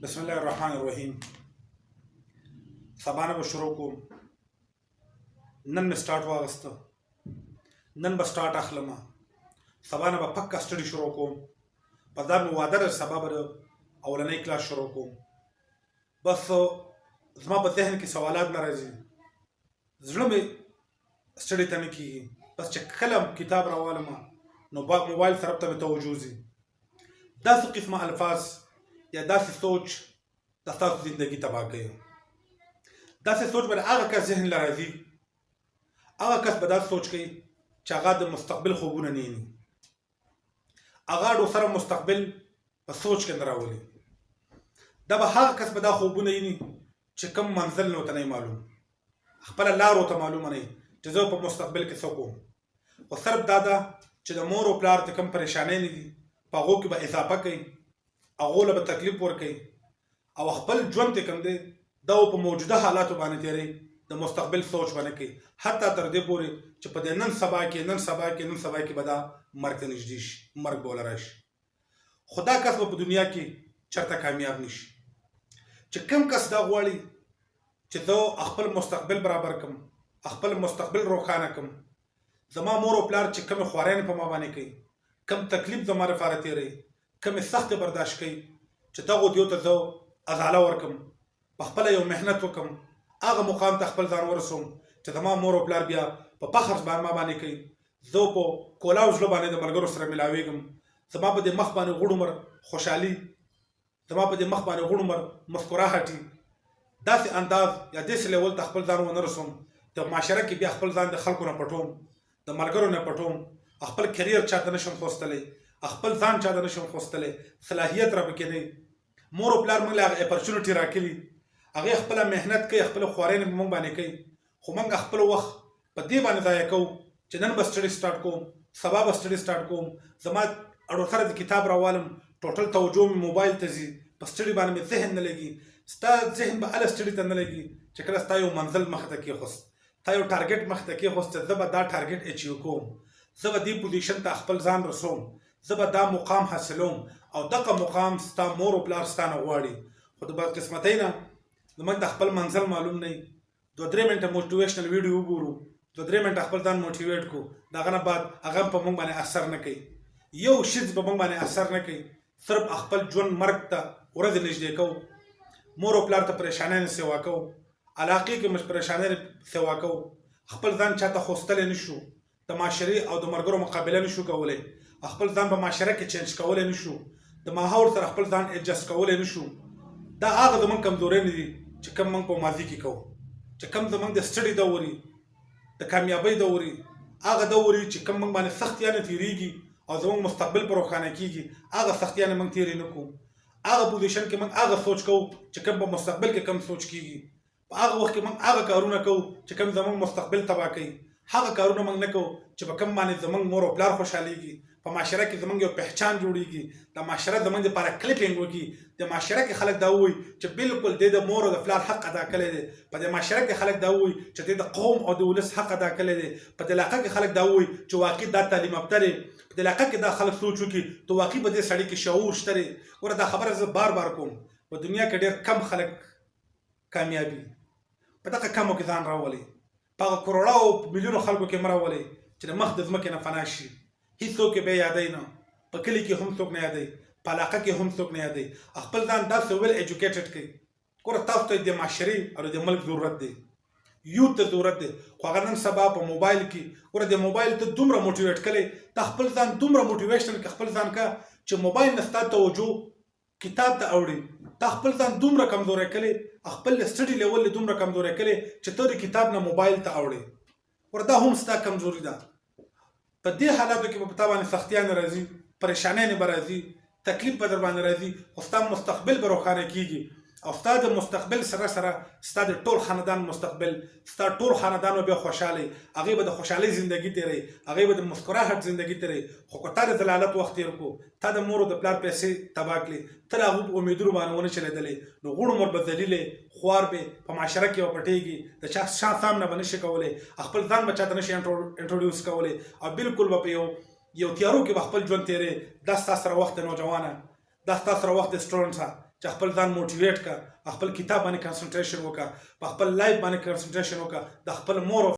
بسم الله الرحمن الرحیم. سبا نه به شروع کوم. نن مې سټارټ واغسته، نن به سټارټ اخلم. سبا نه به پکا سټډي شروع کوم. په دا مې وعده ده سبا به د اولنۍ کلاس شروع کوم. بس زما په ذهن کې سوالات نه راځي، زړه مې سټډي ته نه کېږي. بس چې کله کتاب راوالم نو موبایل طرف ته مې توجه ځي. داسې قسمه الفاظ یا داسې سوچ د ستاسو زندګي تباه کوي. داسې سوچ به د هغه کس ذهن له راځي، هغه کس به داسې سوچ کوي چې هغه د مستقبل خوبونه نه ویني، هغه ډو سره مستقبل په سوچ کې نه راولي. دا به هغه کس به دا خوبونه ویني چې کوم منزل نه ورته نه معلوم، خپله لار ورته معلومه نه چې زه په مستقبل کې څه کوم. خو صرف دا ده چې د مور او پلار ته کوم پریشانۍ نه دي په هغو کې به اضافه کوي، هغو له به تکلیف ورکوي او خپل ژوند ته کوم دی دا په موجوده حالاتو باندې تېروي، د مستقبل سوچ باندې کوي، حتی تر دې پورې چې په دې نن سبا کې به دا مرګ ته نږدې شي، مرګ به ورله راشي. خو دا کس به په دنیا کې چېرته کامیاب نه شي. چې کوم کس دا غواړي چې زه خپل مستقبل برابر کړم، خپل مستقبل روښانه کړم، زما مور او پلار چې کومې خوارانې په ما باندې کوي، کوم تکلیف زما لپاره تېروي، کومې سختې برداشت کوي، چې دغو دیو ته زه ازاله ورکړم، په خپله یو محنت وکړم، هغه مقام ته خپل ځان ورسوم چې زما مور او پلار بیا په فخر ما باندې کوي، زه په کولاو زړه باندې د ملګرو سره ملاویږم، زما په دې مخ باندې غوړ عمر خوشحالي، زما په دې مخ باندې غوړ عمر مسکراهټي، داسې انداز یا داسې لیول ته خپل ځان ونه رسوم د معاشره کې بیا خپل ځان د خلکو نه پټوم، د ملګرو نه پټوم، خپل کریر چاته نشم خوستلی، خپل ځان چاته نشم خوستلی، صلاحیت را پکې دی. مور او پلار موږ له هغه اپرچونټي راکړي، هغې خپله محنت کوي، خپله خوارۍ په موږ باندې کوي، خو موږ خپل وخت په دې باندې ضایع کوو چې نن به سټډي سټارټ کوم، سبا به سټډي سټارټ کوم، زما اړو سره د کتاب راوالم، ټوټل توجه مې موبایل ته ځي، په سټډي باندې مې ذهن نه لګي. ستا ذهن به هله سټډي ته نه لګي چې کله ستا یو منزل مخې ته کېښوست، تا یو ټارګېټ مخې ته کېښوست چې زه به دا ټارګېټ اچیو کوم، زه به دې پوزیشن ته خپل ځان رسوم، زه به دا مقام حاصلوم او دغه مقام ستا مور او پلار ستا نه غواړي. خو د بدقسمتۍ نه زموږ د خپل منزل معلوم نه وي. 2-3 منټه موټیویشنل ویډیو وګورو، 2-3 منټه خپل ځان موټیویټ کړو، د هغه نه بعد هغه په موږ باندې اثر نه کوي، یو شیز په موږ باندې اثر نه کوي، صرف خپل ژوند مرګ ته ورځې نږدې کوو، مور او پلار ته پریشانۍ نه سیوا کوو، علاقې کې مش پریشانۍ نه سیوا کوو، خپل ځان چاته خوستلی نه شو، د معاشرې او د ملګرو مقابله نه شو کولی، خپل ځان په معاشره کې چینج کولی نه شو، د ماحول سره خپل ځان ایډجسټ کولی نه شو. دا هغه زموږ کمزورۍ نه دي چې کوم موږ په ماضي کې کوو، چې کوم زموږ د سټډي دور وي، د کامیابۍ دور وي، هغه دور وي چې کوم موږ باندې سختیانې تېرېږي او زموږ مستقبل په روښانه کېږي، هغه سختیانې موږ تېرې نه کوو، هغه پوزیشن کې موږ هغه سوچ کوو چې کوم په مستقبل کې کوم سوچ کېږي، په هغه وخت کې موږ هغه کارونه کوو چې کوم زموږ مستقبل تباه کوي، هغه کارونه موږ نه کوو چې په کوم باندې زموږ مور او پلار خوشحالېږي، په معاشره کې زموږ یو پهچان جوړېږي، د معاشره زموږ دپاره کلیپینګ وکړي، د معاشره کې خلک دا ووایي چې بالکل دی د مور او د پلار حق ادا کړی دی، په دې معاشره کې خلک دا ووایي چې دی د قوم او د ولس حق ادا کړی دی، په دې علاقه کې خلک دا ووایي چې واقعي دا تعلیم یافته دی، په دې علاقه کې دا خلک سوچ وکړي ته واقعي په دې سړي کې شعور شته دی. ګوره دا خبره زه بار بار کوم، په دنیا کې ډېر کم خلک کامیابي، په دغه کمو کې ځان راولئ، په هغه کروڑه او میلیونو خلکو کې مه راولئ چې د مخ د ځمکې نه فنا شي، هېڅوک یې بیا یادوي نه، په کلي کې هم څوک نه یادوي، په علاقه کې هم څوک نه یادوي، خپل ځان داسې ویل ایجوکیټډ کړئ. ګوره تاسو ته د معاشرې او د ملک ضرورت دی، یوت ته ضرورت دی، خو هغه نن سبا په موبایل کې ګوره د موبایل ته دومره موټیویټ کړئ، ته خپل ځان دومره موټیویشنل کې خپل ځان کا چې موبایل نه ستا توجه کتاب ته اوړي، تا خپل ځان دومره کمزوری کړی، خپل سټډي لیول یې دومره کمزوری کړی چې ته د کتاب نه موبایل ته اوړې. ګوره دا هم ستا کمزوري ده. په دې حالاتو کې به په تا باندې سختیانې راځي، پریشانیانې به راځي، تکلیف به در باندې راځي، خو ستا مستقبل به روښانه کېږي او ستا د مستقبل سره سره ستا د ټول خاندان مستقبل، ستا ټول خاندان به بیا خوشحاله، هغې به د خوشحالۍ زندګي تېروي، هغې به د مسکراهټ زندګي تېروي. خو که تا د ذلالت وخت تېر کړو، تا د مور او د پلار پیسې تباه کړې، ته د هغو په امیدونو باندې ونه چلېدلې، نو غوړ عمر به ذلیلې خوار به په معاشره کې به پټېږي، د چا سامنے به نشي کولی، خپل ځان به چاته نشي انټروډیوس کولی او بالکل به په یو تیارو کې به خپل ژوند تېرې. دا ستا سره وخت د نوجوانه، دا ستا سره وخت د سټوډنټه چې خپل ځان موټیویټ کا، خپل کتاب باندې کنسنټریشن وکړه، په خپل لایف باندې کنسنټریشن وکړه، د خپل مور